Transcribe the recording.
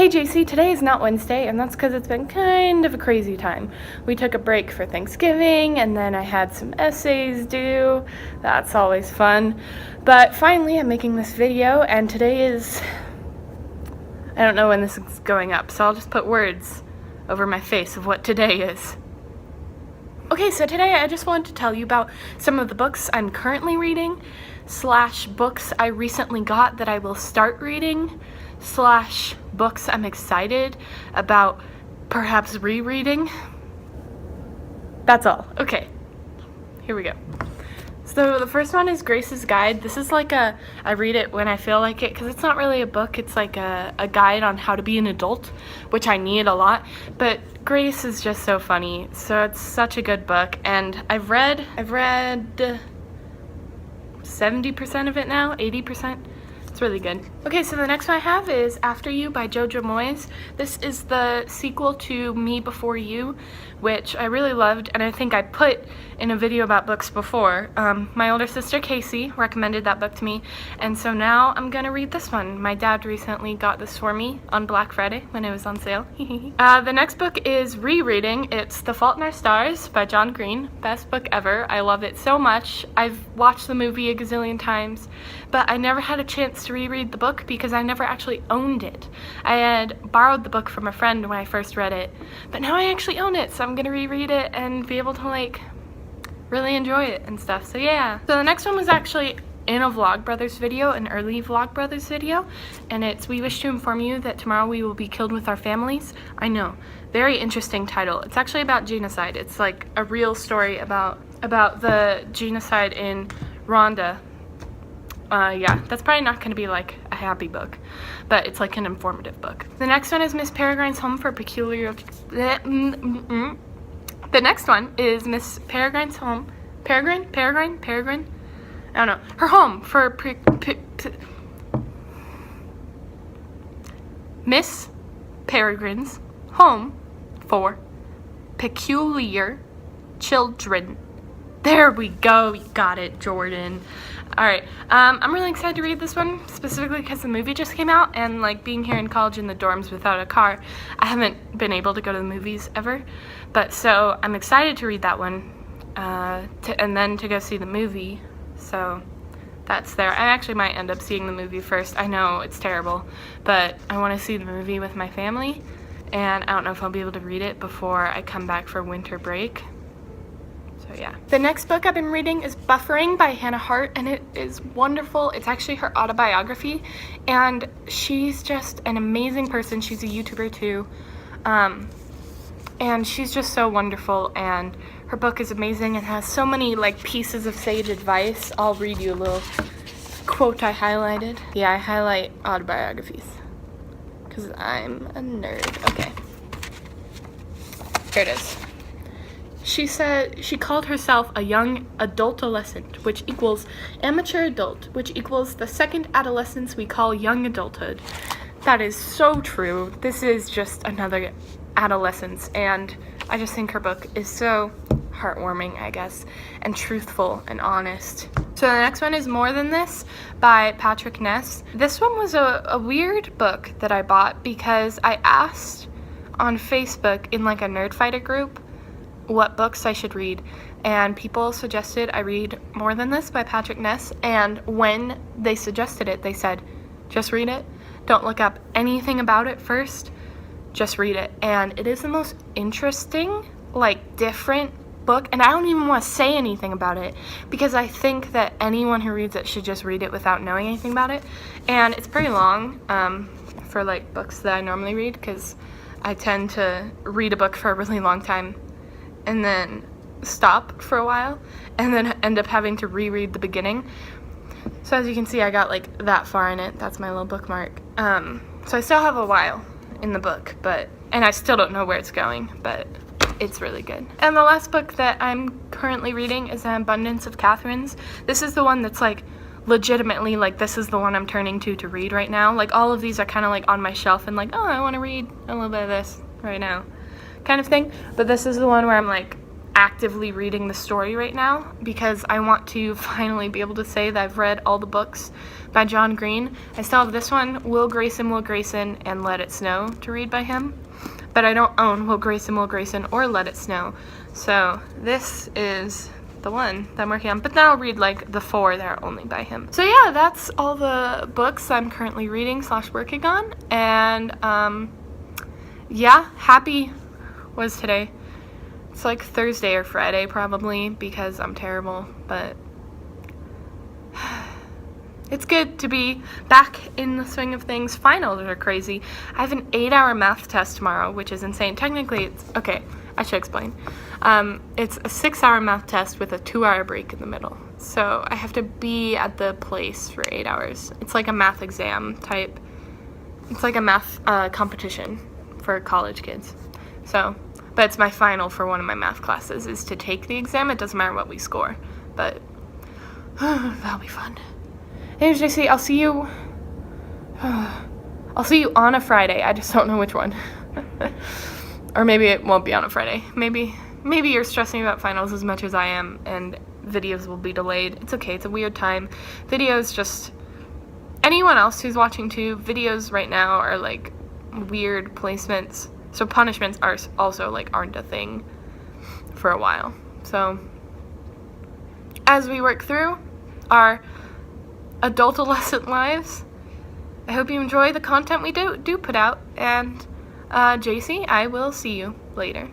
Hey JC, today is not Wednesday, and that's because it's been kind of a crazy time. We took a break for Thanksgiving, and then I had some essays due. That's always fun. But finally, I'm making this video, and today is... I don't know when this is going up, so I'll just put words over my face of what today is. Okay, so today I just wanted to tell you about some of the books I'm currently reading, / books I recently got that I will start reading, / books I'm excited about perhaps rereading. That's all. Okay, here we go. So the first one is Grace's Guide. This is like I read it when I feel like it, because it's not really a book, it's like a guide on how to be an adult, which I need a lot, but Grace is just so funny, so it's such a good book, and I've read 70% of it now, 80%. It's really good. Okay, so the next one I have is After You by Jojo Moyes. This is the sequel to Me Before You, which I really loved, and I think I put in a video about books before. My older sister Casey recommended that book to me, and so now I'm gonna read this one. My dad recently got this for me on Black Friday when it was on sale. The next book is rereading. It's The Fault in Our Stars by John Green. Best book ever. I love it so much. I've watched the movie a gazillion times, but I never had a chance to reread the book because I never actually owned it. I had borrowed the book from a friend when I first read it, but now I actually own it, so I'm gonna reread it and be able to like really enjoy it and stuff. So yeah. So the next one was actually in a Vlogbrothers video, an early Vlogbrothers video, and it's We Wish to Inform You That Tomorrow We Will Be Killed with Our Families. I know, very interesting title. It's actually about genocide. It's like a real story about the genocide in Rwanda. Yeah, that's probably not going to be like a happy book, but it's like an informative book. The next one is Miss Peregrine's Home for Peculiar... The next one is Miss Peregrine's Home... Peregrine? I don't know. Her home for... Miss Peregrine's Home for Peculiar Children. There we go. You got it, Jordan. Alright, I'm really excited to read this one, specifically because the movie just came out, and like being here in college in the dorms without a car, I haven't been able to go to the movies ever, but so I'm excited to read that one, and then to go see the movie, so that's there. I actually might end up seeing the movie first. I know it's terrible, but I want to see the movie with my family, and I don't know if I'll be able to read it before I come back for winter break. So yeah. The next book I've been reading is Buffering by Hannah Hart, and it is wonderful. It's actually her autobiography, and she's just an amazing person. She's a YouTuber too, and she's just so wonderful, and her book is amazing and has so many like pieces of sage advice. I'll read you a little quote I highlighted. Yeah, I highlight autobiographies because I'm a nerd. Okay, here it is. She said she called herself a young adultolescent, which equals amateur adult, which equals the second adolescence we call young adulthood. That is so true. This is just another adolescence, and I just think her book is so heartwarming, I guess, and truthful and honest. So the next one is More Than This by Patrick Ness. This one was a weird book that I bought because I asked on Facebook in like a Nerdfighter group what books I should read, and people suggested I read More Than This by Patrick Ness, and when they suggested it, they said, just read it, don't look up anything about it first, just read it. And it is the most interesting, like different book, and I don't even want to say anything about it because I think that anyone who reads it should just read it without knowing anything about it. And it's pretty long for like books that I normally read, because I tend to read a book for a really long time and then stop for a while, and then end up having to reread the beginning. So as you can see, I got like that far in it. That's my little bookmark. So I still have a while in the book, and I still don't know where it's going, but it's really good. And the last book that I'm currently reading is An Abundance of Catherines. This is the one that's like legitimately like this is the one I'm turning to read right now. Like all of these are kind of like on my shelf and like, oh, I want to read a little bit of this right now kind of thing, but this is the one where I'm like actively reading the story right now because I want to finally be able to say that I've read all the books by John Green. I still have this one, Will Grayson, and Let It Snow to read by him, but I don't own Will Grayson, or Let It Snow. So this is the one that I'm working on, but then I'll read like the 4 that are only by him. So yeah, that's all the books I'm currently reading / working on, and yeah, happy was today. It's like Thursday or Friday probably because I'm terrible, but it's good to be back in the swing of things. Finals are crazy. I have an 8-hour math test tomorrow, which is insane. Technically, it's okay. I should explain. It's a 6-hour math test with a 2-hour break in the middle. So I have to be at the place for 8 hours. It's like a math exam type. It's like a math competition for college kids. So, but it's my final for one of my math classes is to take the exam. It doesn't matter what we score, but that'll be fun. Anyways, JC, I'll see you. I'll see you on a Friday. I just don't know which one. Or maybe it won't be on a Friday. Maybe you're stressing about finals as much as I am, and videos will be delayed. It's okay. It's a weird time. Videos just... Anyone else who's watching too, videos right now are like weird placements. So punishments are also like aren't a thing for a while. So as we work through our adolescent lives, I hope you enjoy the content we do put out, and JC, I will see you later.